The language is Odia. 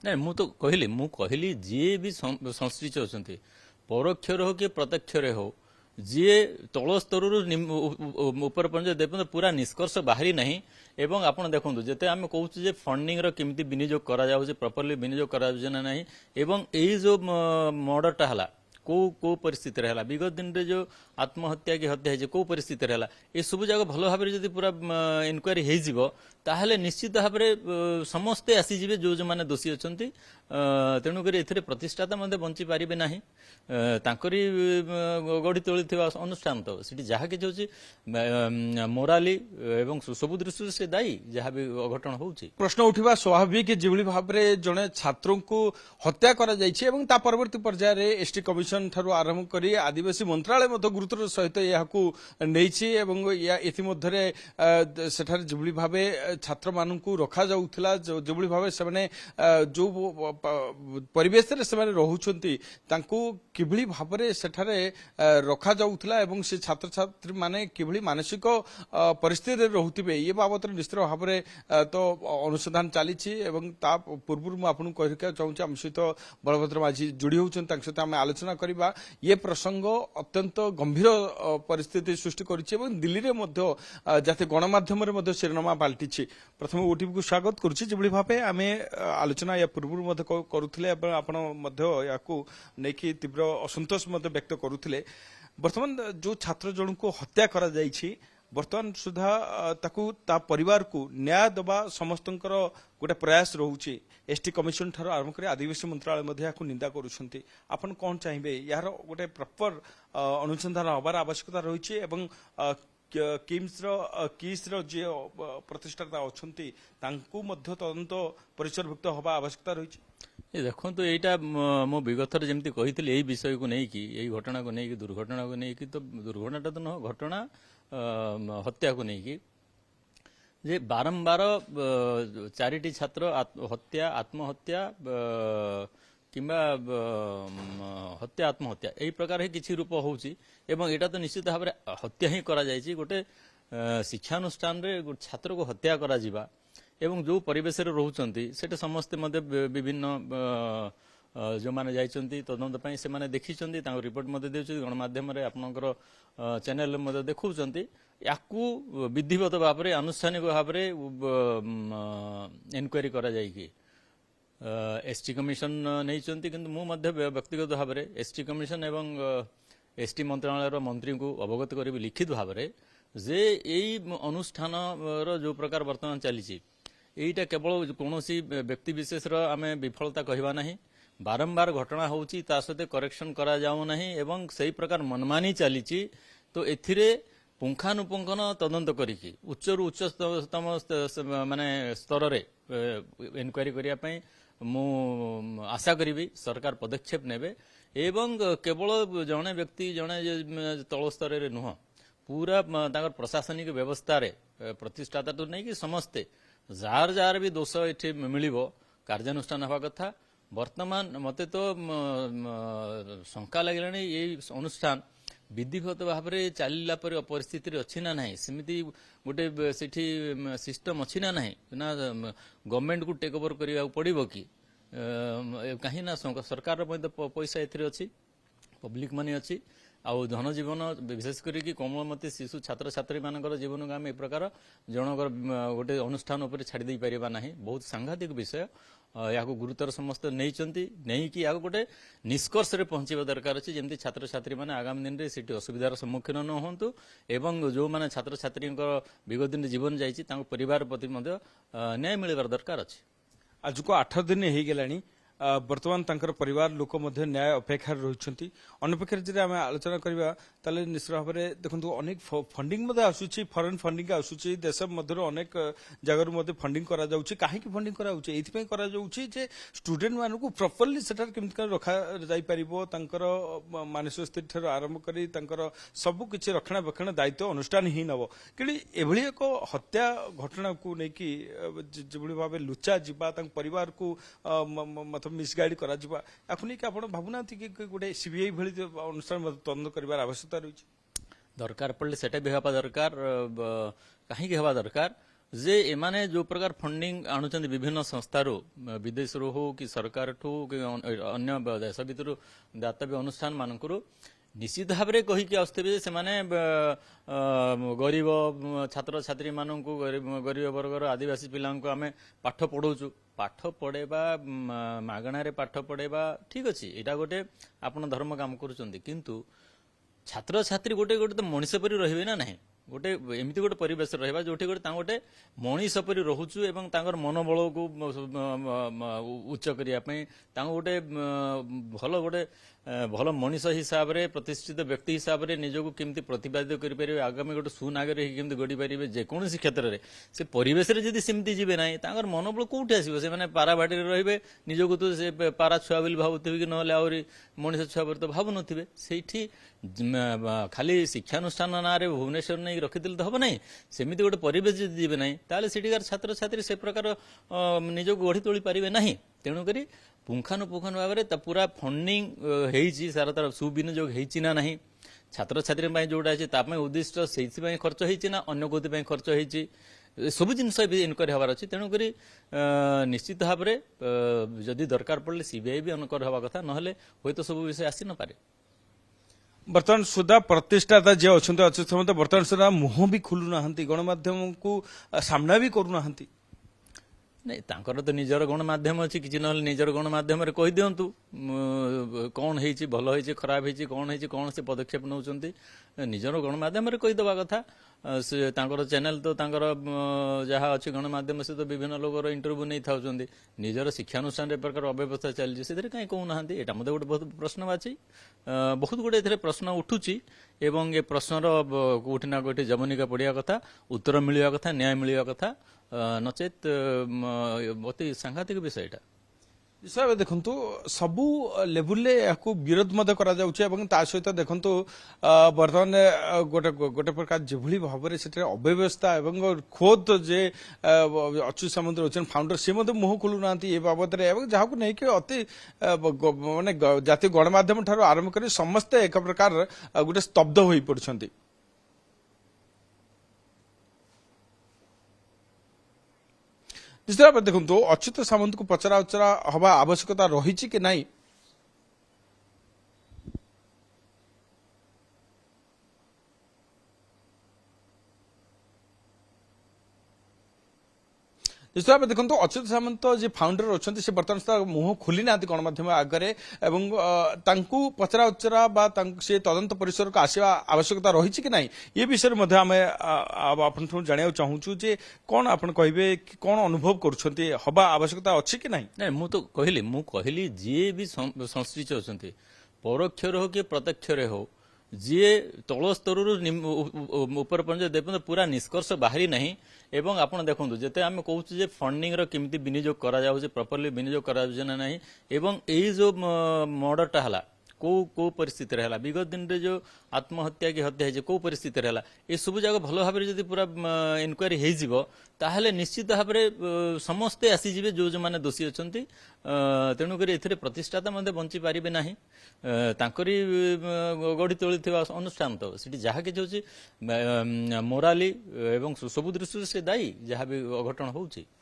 ନାଇଁ ମୁଁ କହିଲି ଯିଏ ବି ସଂଶ୍ଳିଷ୍ଟ ଅଛନ୍ତି ପରୋକ୍ଷରେ ହଉ କି ପ୍ରତ୍ୟକ୍ଷରେ ହଉ ଯିଏ ତଳ ସ୍ତରରୁ ଉପର ପର୍ଯ୍ୟନ୍ତ ଦେଖନ୍ତୁ ପୁରା ନିଷ୍କର୍ଷ ବାହାରି ନାହିଁ। ଏବଂ ଆପଣ ଦେଖନ୍ତୁ ଯେତେ ଆମେ କହୁଛୁ ଯେ ଫଣ୍ଡିଂର କେମିତି ବିନିଯୋଗ କରାଯାଉଛି ପ୍ରପରଲି ବିନିଯୋଗ କରାଯାଉଛି ନା ନାହିଁ ଏବଂ ଏଇ ଯୋଉ ମର୍ଡରଟା ହେଲା କୋଉ କୋଉ ପରିସ୍ଥିତିରେ ହେଲା ବିଗତ ଦିନରେ ଯୋଉ ଆତ୍ମହତ୍ୟା କି ହତ୍ୟା ହେଇଛି କୋଉ ପରିସ୍ଥିତିରେ ହେଲା ଏସବୁ ଯାକ ଭଲ ଭାବରେ ଯଦି ପୁରା ଇନକ୍ୱାରି ହେଇଯିବ ତାହେଲେ ନିଶ୍ଚିତ ଭାବରେ ସମସ୍ତେ ଆସିଯିବେ ଯୋଉମାନେ ଦୋଷୀ ଅଛନ୍ତି। ତେଣୁକରି ଏଥିରେ ପ୍ରତିଷ୍ଠାତା ମଧ୍ୟ ବଞ୍ଚି ପାରିବେ ନାହିଁ। ତାଙ୍କରି ଗଢ଼ି ତୋଳିଥିବା ଅନୁଷ୍ଠାନ ତ ସେଠି ଯାହା କିଛି ହେଉଛି ମୋରାଲି ଏବଂ ସବୁ ଦୃଷ୍ଟିରୁ ସେ ଦାୟୀ ଯାହା ବି ଅଘଟଣ ହେଉଛି। ପ୍ରଶ୍ନ ଉଠିବା ସ୍ୱାଭାବିକ ଯେଭଳି ଭାବରେ ଜଣେ ଛାତ୍ରଙ୍କୁ ହତ୍ୟା କରାଯାଇଛି ଏବଂ ତା ପରବର୍ତ୍ତୀ ପର୍ଯ୍ୟାୟରେ ଏସଟି କମିଶନ ଠାରୁ ଆରମ୍ଭ କରି ଆଦିବାସୀ ମନ୍ତ୍ରାଳୟ ମଧ୍ୟ ଗୁରୁତ୍ୱର ସହିତ ଏହାକୁ ନେଇଛି ଏବଂ ଏଥିମଧ୍ୟରେ ସେଠାରେ ଯେଭଳି ଭାବେ ଛାତ୍ରମାନଙ୍କୁ ରଖାଯାଉଥିଲା ଯେଭଳି ଭାବେ ସେମାନେ ଯୋଉ ପରିବେଶରେ ସେମାନେ ରହୁଛନ୍ତି ତାଙ୍କୁ କିଭଳି ଭାବରେ ସେଠାରେ ରଖାଯାଉଥିଲା ଏବଂ ସେ ଛାତ୍ରଛାତ୍ରୀମାନେ କିଭଳି ମାନସିକ ପରିସ୍ଥିତିରେ ରହୁଥିବେ ଏ ବାବଦରେ ନିଶ୍ଚିତ ଭାବରେ ତ ଅନୁସନ୍ଧାନ ଚାଲିଛି ଏବଂ ତା ପୂର୍ବରୁ ମୁଁ ଆପଣଙ୍କୁ କହିବାକୁ ଚାହୁଁଛି ଆମ ସହିତ ବଳଭଦ୍ର ମାଝୀ ଯୋଡ଼ି ହେଉଛନ୍ତି ତାଙ୍କ ସହିତ ଆମେ ଆଲୋଚନା କରିବା। ଏ ପ୍ରସଙ୍ଗ ଅତ୍ୟନ୍ତ ଗମ୍ଭୀର ପରିସ୍ଥିତି ସୃଷ୍ଟି କରିଛି ଏବଂ ଦିଲ୍ଲୀରେ ମଧ୍ୟ ଜାତୀୟ ଗଣମାଧ୍ୟମରେ ମଧ୍ୟ ଶିରୋନାମା ପାଲଟିଛି। ପ୍ରଥମେ ଓଟିଭିକୁ ସ୍ୱାଗତ କରୁଛି। ଯେଭଳି ଭାବେ ଆମେ ଆଲୋଚନା ୟା ପୂର୍ବରୁ ମଧ୍ୟ କରୁଥିଲେ ଏବଂ ଆପଣ ମଧ୍ୟ ଏହାକୁ ନେଇକି ତୀବ୍ର ଅସନ୍ତୋଷ ମଧ୍ୟ ବ୍ୟକ୍ତ କରୁଥିଲେ। ବର୍ତ୍ତମାନ ଯୋଉ ଛାତ୍ର ଜଣଙ୍କୁ ହତ୍ୟା କରାଯାଇଛି ବର୍ତ୍ତମାନ ସୁଦ୍ଧା ତାକୁ ତା ପରିବାରକୁ ନ୍ୟାୟ ଦେବା ସମସ୍ତଙ୍କର ଗୋଟେ ପ୍ରୟାସ ରହୁଛି। ଏସଟି କମିଶନ ଠାରୁ ଆରମ୍ଭ କରି ଆଦିବାସୀ ମନ୍ତ୍ରାଳୟ ମଧ୍ୟ ଏହାକୁ ନିନ୍ଦା କରୁଛନ୍ତି। ଆପଣ କ'ଣ ଚାହିଁବେ ଏହାର ଗୋଟେ ପ୍ରପର ଅନୁସନ୍ଧାନ ହେବାର ଆବଶ୍ୟକତା ରହିଛି ଏବଂ କିସ୍ର ଯିଏ ପ୍ରତିଷ୍ଠାତା ଅଛନ୍ତି ତାଙ୍କୁ ମଧ୍ୟ ତଦନ୍ତ ପରିସରଭୁକ୍ତ ହେବା ଆବଶ୍ୟକତା ରହିଛି। ଦେଖନ୍ତୁ ଏଇଟା ମୁଁ ବିଗତରେ ଯେମିତି କହିଥିଲି ଏଇ ବିଷୟକୁ ନେଇକି ଏଇ ଘଟଣାକୁ ନେଇକି ଦୁର୍ଘଟଣାକୁ ନେଇକି ତ ଦୁର୍ଘଟଣାଟା ତ ନୁହଁ ଘଟଣା ହତ୍ୟାକୁ ନେଇକି ଯେ ବାରମ୍ବାର ଚାରିଟି ଛାତ୍ର ହତ୍ୟା ଆତ୍ମହତ୍ୟା କିମ୍ବା ହତ୍ୟା ଆତ୍ମହତ୍ୟା ଏହି ପ୍ରକାର ହିଁ କିଛି ରୂପ ହେଉଛି ଏବଂ ଏଇଟା ତ ନିଶ୍ଚିତ ଭାବରେ ହତ୍ୟା ହିଁ କରାଯାଇଛି। ଗୋଟେ ଶିକ୍ଷାନୁଷ୍ଠାନରେ ଗୋଟେ ଛାତ୍ରକୁ ହତ୍ୟା କରାଯିବା ଏବଂ ଯେଉଁ ପରିବେଶରେ ରହୁଛନ୍ତି ସେଟା ସମସ୍ତେ ମଧ୍ୟ ବିଭିନ୍ନ ଯେଉଁମାନେ ଯାଇଛନ୍ତି ତଦନ୍ତ ପାଇଁ ସେମାନେ ଦେଖିଛନ୍ତି ତାଙ୍କ ରିପୋର୍ଟ ମଧ୍ୟ ଦେଉଛନ୍ତି ଗଣମାଧ୍ୟମରେ ଆପଣଙ୍କର ଚ୍ୟାନେଲରେ ମଧ୍ୟ ଦେଖାଉଛନ୍ତି। ୟାକୁ ବିଧିବଦ୍ଧ ଭାବରେ ଆନୁଷ୍ଠାନିକ ଭାବରେ ଏନକ୍ୱାରି କରାଯାଇକି ଏସଟି କମିଶନ ନେଇଛନ୍ତି କିନ୍ତୁ ମୁଁ ମଧ୍ୟ ବ୍ୟକ୍ତିଗତ ଭାବରେ ଏସଟି କମିଶନ ଏବଂ ଏସଟି ମନ୍ତ୍ରଣାଳୟର ମନ୍ତ୍ରୀଙ୍କୁ ଅବଗତ କରିବି ଲିଖିତ ଭାବରେ ଯେ ଏଇ ଅନୁଷ୍ଠାନର ଯେଉଁ ପ୍ରକାର ବର୍ତ୍ତମାନ ଚାଲିଛି এইটা কেবল কৌশি ব্যক্তি বিশেষর আমি বিফলতা কহবা না বারম্বার ঘটনা হচ্ছে তা সহ করেকশন করা যাও না এবং সেই প্রকার মনমানি চালিছি তো এথিরে পুঙ্খানুপুঙ্খন তদন্ত করিকি উচ্চরু উচ্চতম মানে স্তরের এনকোয়ারি করা মু আশা করিবি সরকার পদক্ষেপ নেবে এবং কেবল জনে ব্যক্তি জনে তল স্তরের নুহ পুরা তাঁর প্রশাসনিক ব্যবস্থার প্রতিষ্ঠাতাঠু নেই সমস্তে जार जार भी दोष ये मिल कार्यानुष्ठान हवा कथा। बर्तमान मते तो शंका लगे ये अनुष्ठान विधिगत भाव में चलला परिस्थिति अच्छी ना ना सेमती गोटे से सिस्टम अच्छी ना ना गवर्नमेंट को टेक ओवर करने पड़ो कि कहीं ना सरकार पैसा एथि अच्छी पब्लिक मनी अच्छी आउ धनजीवन विशेष करके कोमलमती शिशु छात्र छात्री मानकर जीवन को आम ए प्रकार जनकर गोटे अनुष्ठान उपर छाड़ी पारिबा नहीं बहुत सांघातिक विषय या गुरुतर समस्त नहीं कि या गोटे निष्कर्ष रे पहुंचवा दरकार अच्छी जमी छात्र छात्री मैंने आगामी दिन में सीट असुविधार सम्मुखीन न हूँ एवं जो मैंने छात्र छात्री विगत दिन जीवन जाइए परिवार प्रति न्याय मिलवार दरकार अच्छी। आज को 8 दिन हो गलानी बर्तमान तांकर परिवार लोक मध्य न्याय अपेक्षा रही अनपेक्षा जब आम आलोचना करवा ताले निश्चित भाव में देखो अनेक फंडिंग आसूची फॉरेन फंडिंग आसूची देश मध्य अनेक जगह मध्य फंडिंग करा जाउची काहे की फंडिंग करा जाउची एथि पई करा जाउची जे स्टूडेंट मानू को प्रॉपर्ली सेटर केमति रखा जाई परिबो तांकर मानसिक स्थिति ठर आरंभ करी तांकर सब किछि रक्षणाबेक्षण दायित्व अनुष्ठान ही नबो कि एभली एक हत्या घटना को नेकी जेभली भाव लुचा जिबा तांक परिवार को मतलब मिसगाइड करा जिबा याकु नेकी आपण भाबुना कि गोटे सीबीआई भली अनुष्ठान तदंत करिवार आवश्यकता रही दरकार पड़े सेटा भी हवा दरकार कहीं हवा दरकार ଯେ ଏମାନେ ଯୋଉ ପ୍ରକାର ଫଣ୍ଡିଂ ଆଣୁଛନ୍ତି ବିଭିନ୍ନ ସଂସ୍ଥାରୁ ବିଦେଶରୁ ହଉ କି ସରକାରଠୁ କି ଅନ୍ୟ ଦେଶ ଭିତରୁ ଦାତବ୍ୟ ଅନୁଷ୍ଠାନ ମାନଙ୍କରୁ ନିଶ୍ଚିତ ଭାବରେ କହିକି ଆସୁଥିବେ ଯେ ସେମାନେ ଗରିବ ଛାତ୍ରଛାତ୍ରୀ ମାନଙ୍କୁ ଗରିବ ବର୍ଗର ଆଦିବାସୀ ପିଲାଙ୍କୁ ଆମେ ପାଠ ପଢଉଛୁ। ପାଠ ପଢେଇବା ମାଗଣାରେ ପାଠ ପଢେଇବା ଠିକ ଅଛି, ଏଇଟା ଗୋଟେ ଆପଣ ଧର୍ମ କାମ କରୁଛନ୍ତି, କିନ୍ତୁ ଛାତ୍ରଛାତ୍ରୀ ଗୋଟେ ଗୋଟେ ତ ମଣିଷ ପରି ରହିବେ ନା ନାହିଁ। ଗୋଟେ ଏମିତି ଗୋଟେ ପରିବେଶ ରହିବା ଯୋଉଠି ଗୋଟେ ତାଙ୍କ ଗୋଟେ ମଣିଷ ପରି ରହୁଛୁ ଏବଂ ତାଙ୍କର ମନୋବଳକୁ ଉଚ୍ଚ କରିବା ପାଇଁ ତାଙ୍କୁ ଗୋଟେ ଭଲ ମଣିଷ ହିସାବରେ ପ୍ରତିଷ୍ଠିତ ବ୍ୟକ୍ତି ହିସାବରେ ନିଜକୁ କେମିତି ପ୍ରତିପାଦିତ କରିପାରିବେ, ଆଗାମୀ ଗୋଟେ ସୁନାଗରିକ ହେଇକି କେମିତି ଗଢି ପାରିବେ ଯେକୌଣସି କ୍ଷେତ୍ରରେ। ସେ ପରିବେଶରେ ଯଦି ସେମିତି ଯିବେ ନାହିଁ ତାଙ୍କର ମନୋବଳ କୋଉଠି ଆସିବ? ସେମାନେ ପାରାଭାଟିରେ ରହିବେ, ନିଜକୁ ତ ସେ ପାରା ଛୁଆ ବୋଲି ଭାବୁଥିବେ କି ନହେଲେ ଆହୁରି ମଣିଷ ଛୁଆ ବୋଲି ତ ଭାବୁନଥିବେ। ସେଇଠି ଖାଲି ଶିକ୍ଷାନୁଷ୍ଠାନ ନାଁରେ ଭୁବନେଶ୍ୱର ନେଇକି ରଖିଦେଲେ ତ ହବ ନାହିଁ। ସେମିତି ଗୋଟେ ପରିବେଶ ଯଦି ଯିବେ ନାହିଁ ତାହେଲେ ସେଠିକାର ଛାତ୍ରଛାତ୍ରୀ ସେ ପ୍ରକାର ନିଜକୁ ଗଢି ତୋଳି ପାରିବେ ନାହିଁ। ତେଣୁକରି ପୁଙ୍ଖାନୁପୁଙ୍ଖାନୁ ଭାବରେ ତା ପୁରା ଫଣ୍ଡିଂ ହେଇଛି, ସାରା ତାର ସୁବିନିଯୋଗ ହେଇଛି ନା ନାହିଁ, ଛାତ୍ରଛାତ୍ରୀଙ୍କ ପାଇଁ ଯୋଉଟା ଅଛି ତା ପାଇଁ ଉଦ୍ଦିଷ୍ଟ ସେଇଥିପାଇଁ ଖର୍ଚ୍ଚ ହେଇଛି ନା ଅନ୍ୟ କୋଉଥିପାଇଁ ଖର୍ଚ୍ଚ ହେଇଛି, ସବୁ ଜିନିଷ ଏବେ ଇନକ୍ୱାରି ହେବାର ଅଛି। ତେଣୁକରି ନିଶ୍ଚିତ ଭାବରେ ଯଦି ଦରକାର ପଡ଼ିଲେ ସିବିଆଇ ବି ଇନକ୍ୱାରି ହେବା କଥା, ନହେଲେ ହୁଏତ ସବୁ ବିଷୟ ଆସି ନପାରେ। ବର୍ତ୍ତମାନ ସୁଦ୍ଧା ପ୍ରତିଷ୍ଠାତା ଯିଏ ଅଛନ୍ତି ଅଚ୍ୟୁତ ସାମନ୍ତ ବର୍ତ୍ତମାନ ସୁଦ୍ଧା ମୁହଁ ବି ଖୋଲୁନାହାନ୍ତି, ଗଣମାଧ୍ୟମକୁ ସାମ୍ନା ବି କରୁନାହାନ୍ତି। ନାଇଁ, ତାଙ୍କର ତ ନିଜର ଗଣମାଧ୍ୟମ ଅଛି, କିଛି ନହେଲେ ନିଜର ଗଣମାଧ୍ୟମରେ କହିଦିଅନ୍ତୁ କଣ ହେଇଛି, ଭଲ ହେଇଛି, ଖରାପ ହେଇଛି, କଣ ହେଇଛି, କଣ ସେ ପଦକ୍ଷେପ ନେଉଛନ୍ତି, ନିଜର ଗଣମାଧ୍ୟମରେ କହିଦେବା କଥା। ସେ ତାଙ୍କର ଚ୍ୟାନେଲ ତ ତାଙ୍କର ଯାହା ଅଛି ଗଣମାଧ୍ୟମ ସେ ତ ବିଭିନ୍ନ ଲୋକର ଇଣ୍ଟରଭ୍ୟୁ ନେଇଥାଉଛନ୍ତି। ନିଜର ଶିକ୍ଷାନୁଷ୍ଠାନରେ ଏ ପ୍ରକାର ଅବ୍ୟବସ୍ଥା ଚାଲିଛି, ସେଥିରେ କାହିଁ କହୁନାହାନ୍ତି? ଏଇଟା ମୋତେ ଗୋଟେ ବହୁତ ପ୍ରଶ୍ନବାଚୀ, ବହୁତ ଗୁଡେ ଏଥିରେ ପ୍ରଶ୍ନ ଉଠୁଛି ଏବଂ ଏ ପ୍ରଶ୍ନର କୋଉଠି ନା କୋଉଠି ଜବନିକା ପଡିବା କଥା, ଉତ୍ତର ମିଳିବା କଥା, ନ୍ୟାୟ ମିଳିବା କଥା, ନଚେତ ଅତି ସାଂଘାତିକ ବିଷୟ ଏଇଟା। ସାର୍ ଦେଖନ୍ତୁ ସବୁ ଲେବୁଲରେ ଏହାକୁ ବିରୋଧ ମଧ୍ୟ କରାଯାଉଛି ଏବଂ ତା ସହିତ ଦେଖନ୍ତୁ ବର୍ତ୍ତମାନ ଗୋଟେ ପ୍ରକାର ଯେଭଳି ଭାବରେ ସେଠାରେ ଅବ୍ୟବସ୍ଥା ଏବଂ ଖୋଦ ଯେ ଅଚ୍ୟୁତ ସାମନ୍ତ ଅଛନ୍ତି ଫାଉଣ୍ଡର ସେ ମଧ୍ୟ ମୁହଁ ଖୋଲୁନାହାନ୍ତି ଏ ବାବଦରେ ଏବଂ ଯାହାକୁ ନେଇକି ଅତି ମାନେ ଜାତୀୟ ଗଣମାଧ୍ୟମ ଠାରୁ ଆରମ୍ଭ କରି ସମସ୍ତେ ଏକ ପ୍ରକାର ଗୋଟେ ସ୍ତବ୍ଧ ହୋଇପଡୁଛନ୍ତି। ନିଶ୍ଚିତ ଭାବେ ଦେଖନ୍ତୁ ଅଚ୍ୟୁତ ସାମନ୍ତଙ୍କୁ ପଚରା ଉଚରା ହେବା ଆବଶ୍ୟକତା ରହିଛି କି ନାହିଁ ନିଶ୍ଚିତ ଭାବେ ଦେଖନ୍ତୁ ଅଚ୍ୟୁତ ସାମନ୍ତ ଯେ ଫାଉଣ୍ଡର ଅଛନ୍ତି ସେ ବର୍ତ୍ତମାନ ସୁଦ୍ଧା ମୁହଁ ଖୋଲି ନାହାନ୍ତି ଗଣମାଧ୍ୟମ ଆଗରେ ଏବଂ ତାଙ୍କୁ ପଚରା ଉଚରା ବା ସେ ତଦନ୍ତ ପରିସରକୁ ଆସିବା ଆବଶ୍ୟକତା ରହିଛି କି ନାହିଁ ଏ ବିଷୟରେ ମଧ୍ୟ ଆମେ ଆପଣଙ୍କୁ ଜାଣିବାକୁ ଚାହୁଁଛୁ ଯେ କଣ ଆପଣ କହିବେ କି କଣ ଅନୁଭବ କରୁଛନ୍ତି ହବା ଆବଶ୍ୟକତା ଅଛି କି ନାହିଁ? ନାଇଁ, ମୁଁ କହିଲି ଯିଏ ବି ସଂଶ୍ଳିଷ୍ଟ ଅଛନ୍ତି ପରୋକ୍ଷରେ ହଉ କି ପ୍ରତ୍ୟକ୍ଷରେ ହଉ, ଯିଏ ତଳ ସ୍ତରରୁ ଉପର ପର୍ଯ୍ୟନ୍ତ ପୁରା ନିଷ୍କର୍ଷ ବାହାରି ନାହିଁ। ଏବଂ ଆପଣ ଦେଖନ୍ତୁ ଯେତେ ଆମେ କହୁଛୁ ଯେ ଫଣ୍ଡିଂ ର କେମିତି ବିନିଯୋଗ କରାଯାଉଛି, ପ୍ରପରଲି ବିନିଯୋଗ କରାଯାଉଛି ନା ନାହିଁ, ଏବଂ ଏଇ ଯୋଉ ମର୍ଡରଟା ହେଲା କୋଉ ପରିସ୍ଥିତିରେ ହେଲା, ବିଗତ ଦିନରେ ଯୋଉ ଆତ୍ମହତ୍ୟା କି ହତ୍ୟା ହେଇଛି କୋଉ ପରିସ୍ଥିତିରେ ହେଲା, ଏସବୁ ଯାକ ଭଲ ଭାବରେ ଯଦି ପୁରା ଇନକ୍ୱାରି ହେଇଯିବ ତାହେଲେ ନିଶ୍ଚିତ ଭାବରେ ସମସ୍ତେ ଆସିଯିବେ ଯୋଉମାନେ ଦୋଷୀ ଅଛନ୍ତି। ତେଣୁକରି ଏଥିରେ ପ୍ରତିଷ୍ଠାତା ମଧ୍ୟ ବଞ୍ଚି ପାରିବେ ନାହିଁ। ତାଙ୍କରି ଗଢି ତୋଳିଥିବା ଅନୁଷ୍ଠାନ ତ ସେଠି ଯାହା କିଛି ହଉଛି ମୋରାଲି ଏବଂ ସବୁ ଦୃଷ୍ଟିରୁ ସେ ଦାୟୀ ଯାହା ବି ଅଘଟଣ ହଉଛି।